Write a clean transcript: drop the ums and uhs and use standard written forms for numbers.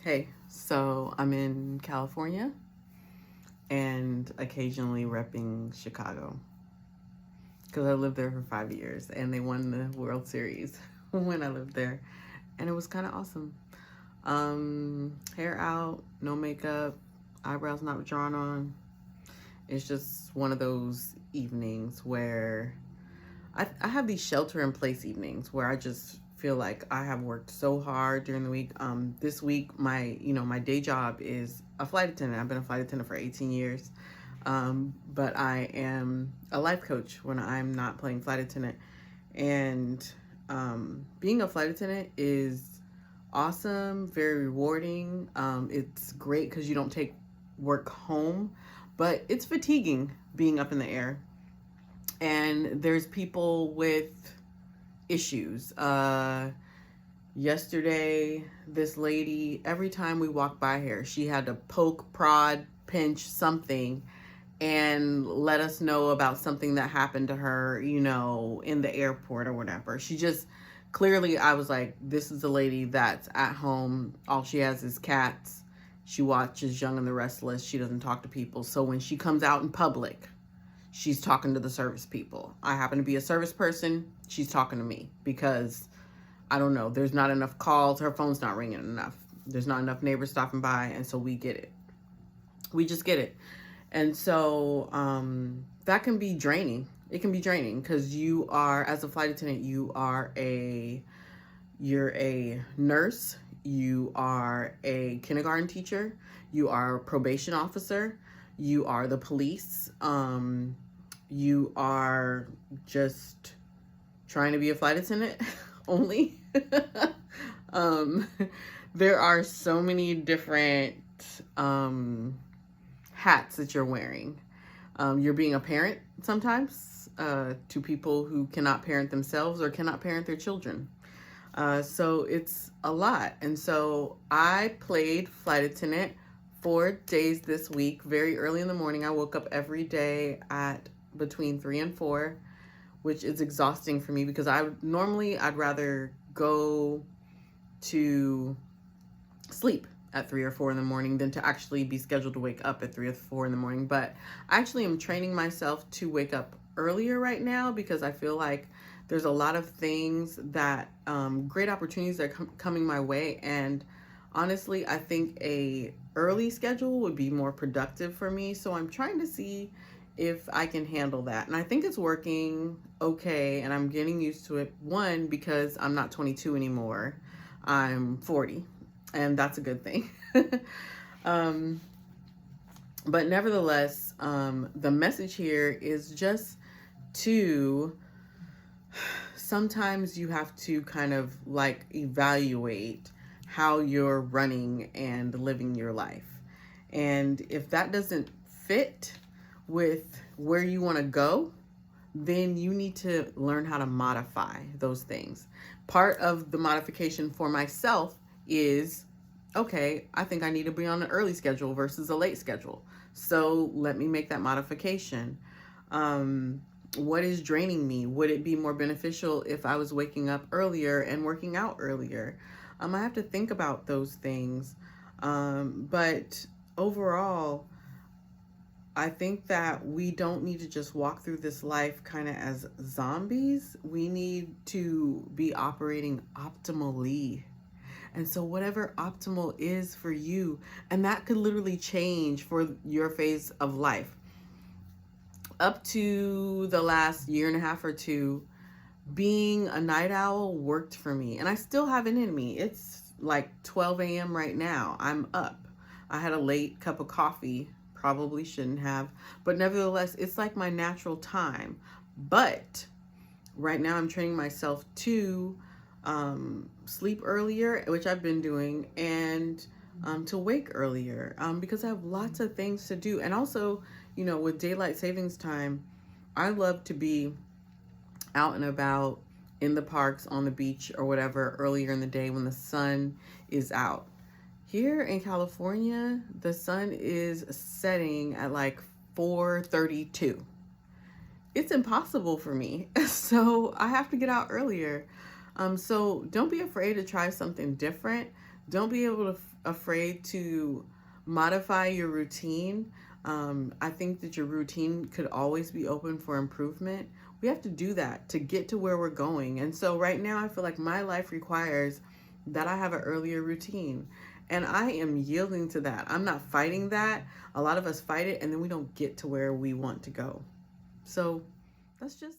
Hey, so I'm in California and occasionally repping Chicago because I lived there for 5 years and they won the World Series when I lived there, and it was kind of awesome. Hair out, no makeup, eyebrows not drawn on. It's just one of those evenings where I have these shelter in place evenings where I just feel like I have worked so hard during the week. This week, my day job is a flight attendant. I've been a flight attendant for 18 years. But I am a life coach when I'm not playing flight attendant. And being a flight attendant is awesome, very rewarding. It's great because you don't take work home, but it's fatiguing being up in the air. And there's people with issues. Yesterday, this lady, every time we walked by her, she had to poke, prod, pinch something and let us know about something that happened to her, in the airport or whatever. She just clearly, I was like, this is a lady that's at home. All she has is cats. She watches Young and the Restless. She doesn't talk to people. So when she comes out in public, she's talking to the service people. I happen to be a service person. She's talking to me because I don't know. There's not enough calls. Her phone's not ringing enough. There's not enough neighbors stopping by. And so we get it. We just get it. And so that can be draining. It can be draining because you are, as a flight attendant, you're a nurse. You are a kindergarten teacher. You are a probation officer. You are the police. You are just trying to be a flight attendant only. um, there are so many different hats that you're wearing. You're being a parent sometimes to people who cannot parent themselves or cannot parent their children. So it's a lot. And so I played flight attendant 4 days this week, very early in the morning. I woke up every day at between 3 and 4, which is exhausting for me because I'd rather go to sleep at 3 or 4 in the morning than to actually be scheduled to wake up at 3 or 4 in the morning. But I actually am training myself to wake up earlier right now because I feel like there's a lot of things that great opportunities that are coming my way. And honestly, I think a early schedule would be more productive for me. So I'm trying to see if I can handle that. And I think it's working okay. And I'm getting used to it. One, because I'm not 22 anymore. I'm 40. And that's a good thing. But nevertheless, the message here is just to sometimes you have to kind of like evaluate how you're running and living your life. And if that doesn't fit with where you want to go, then you need to learn how to modify those things. Part of the modification for myself is, okay, I think I need to be on an early schedule versus a late schedule. So let me make that modification. What is draining me? Would it be more beneficial if I was waking up earlier and working out earlier? I have to think about those things. But overall, I think that we don't need to just walk through this life kind of as zombies. We need to be operating optimally. And so whatever optimal is for you, and that could literally change for your phase of life. Up to the last year and a half or two, being a night owl worked for me. And I still have it in me. It's like 12 a.m. right now. I'm up. I had a late cup of coffee. Probably shouldn't have. But nevertheless, it's like my natural time. But right now I'm training myself to sleep earlier, which I've been doing, and to wake earlier because I have lots of things to do. And also, with daylight savings time, I love to be out and about in the parks, on the beach, or whatever earlier in the day when the sun is out. Here in California, the sun is setting at like 4:32. It's impossible for me. So I have to get out earlier. So don't be afraid to try something different. Don't be afraid to modify your routine. I think that your routine could always be open for improvement. We have to do that to get to where we're going. And so right now, I feel like my life requires that I have an earlier routine. And I am yielding to that. I'm not fighting that. A lot of us fight it and then we don't get to where we want to go. So that's just